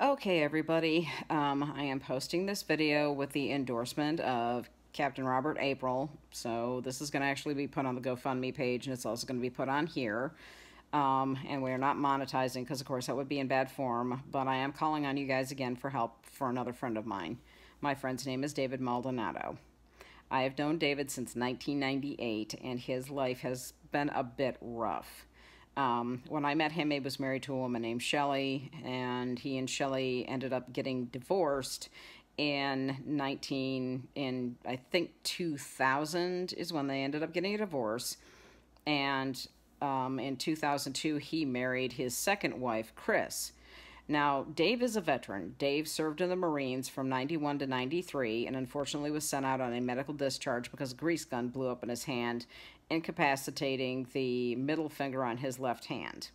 Okay, everybody, I am posting this video with the endorsement of Captain Robert April. So this is going to actually be put on the GoFundMe page, and it's also going to be put on here. And we're not monetizing because, of course, that would be in bad form. But I am calling on you guys again for help for another friend of mine. My friend's name is David Maldonado. I have known David since 1998, and his life has been a bit rough. When I met him, he was married to a woman named Shelley, and he and Shelley ended up getting divorced in I think 2000 is when they ended up getting a divorce. And in 2002, he married his second wife, Chris. Now, Dave is a veteran. Dave served in the Marines from 91 to 93 and unfortunately was sent out on a medical discharge because a grease gun blew up in his hand, incapacitating the middle finger on his left hand.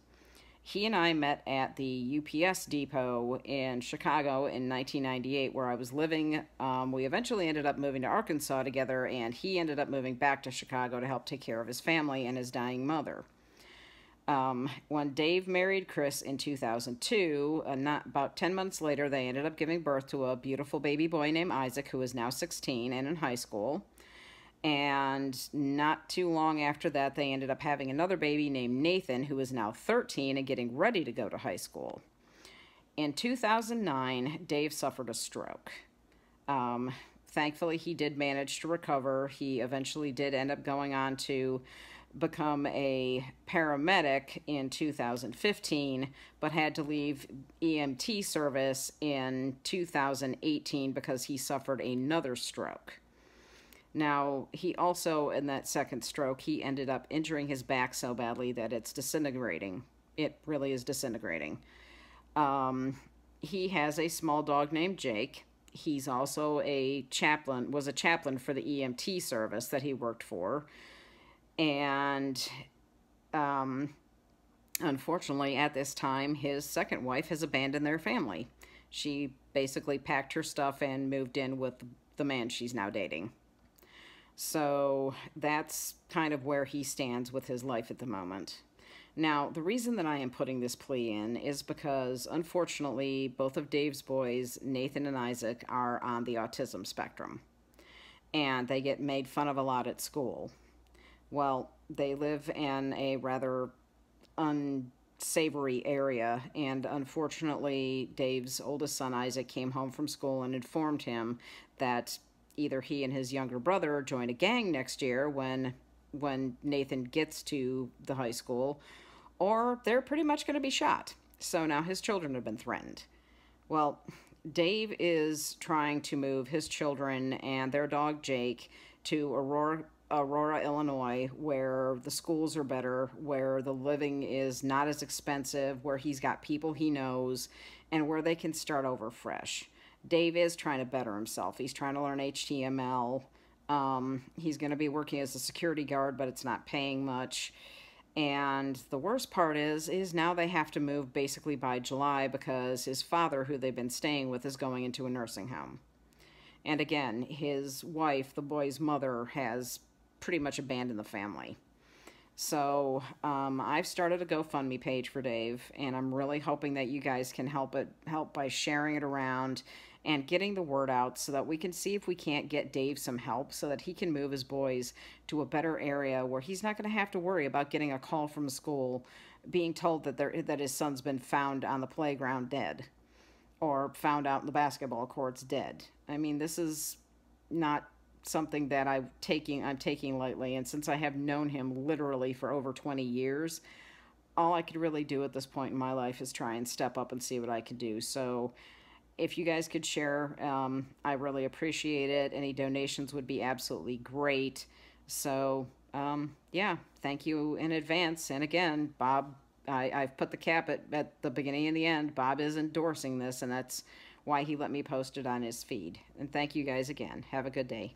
He and I met at the UPS depot in Chicago in 1998 where I was living. We eventually ended up moving to Arkansas together, and he ended up moving back to Chicago to help take care of his family and his dying mother. When Dave married Chris in 2002, not about 10 months later, they ended up giving birth to a beautiful baby boy named Isaac, who is now 16 and in high school. And not too long after that, they ended up having another baby named Nathan, who is now 13 and getting ready to go to high school. In 2009, Dave suffered a stroke. Thankfully, he did manage to recover. He eventually did end up going on to become a paramedic in 2015, but had to leave EMT service in 2018 because he suffered another stroke. Now, he also, in that second stroke, he ended up injuring his back so badly that it's disintegrating. It really is disintegrating. He has a small dog named Jake. He's also was a chaplain for the EMT service that he worked for. And unfortunately, at this time, his second wife has abandoned their family. She basically packed her stuff and moved in with the man she's now dating. So that's kind of where he stands with his life at the moment. Now, the reason that I am putting this plea in is because, unfortunately, both of Dave's boys, Nathan and Isaac, are on the autism spectrum. And they get made fun of a lot at school. Well, they live in a rather unsavory area, and unfortunately, Dave's oldest son, Isaac, came home from school and informed him that either he and his younger brother join a gang next year when Nathan gets to the high school, or they're pretty much going to be shot. So now his children have been threatened. Well, Dave is trying to move his children and their dog Jake to Aurora, Illinois, where the schools are better, where the living is not as expensive, where he's got people he knows, and where they can start over fresh. Dave is trying to better himself. He's trying to learn HTML. He's going to be working as a security guard, but it's not paying much. And the worst part is now they have to move basically by July because his father, who they've been staying with, is going into a nursing home. And again, his wife, the boy's mother, has pretty much abandoned the family. So I've started a GoFundMe page for Dave, and I'm really hoping that you guys can help by sharing it around and getting the word out so that we can see if we can't get Dave some help so that he can move his boys to a better area where he's not going to have to worry about getting a call from a school being told that his son's been found on the playground dead or found out in the basketball courts dead. I mean, this is not something that I'm taking lightly, and since I have known him literally for over 20 years, all I could really do at this point in my life is try and step up and see what I could do. So if you guys could share, I really appreciate it. Any donations would be absolutely great. So yeah, thank you in advance. And again, Bob, I've put the cap at the beginning and the end. Bob is endorsing this, and that's why he let me post it on his feed. And thank you guys again. Have a good day.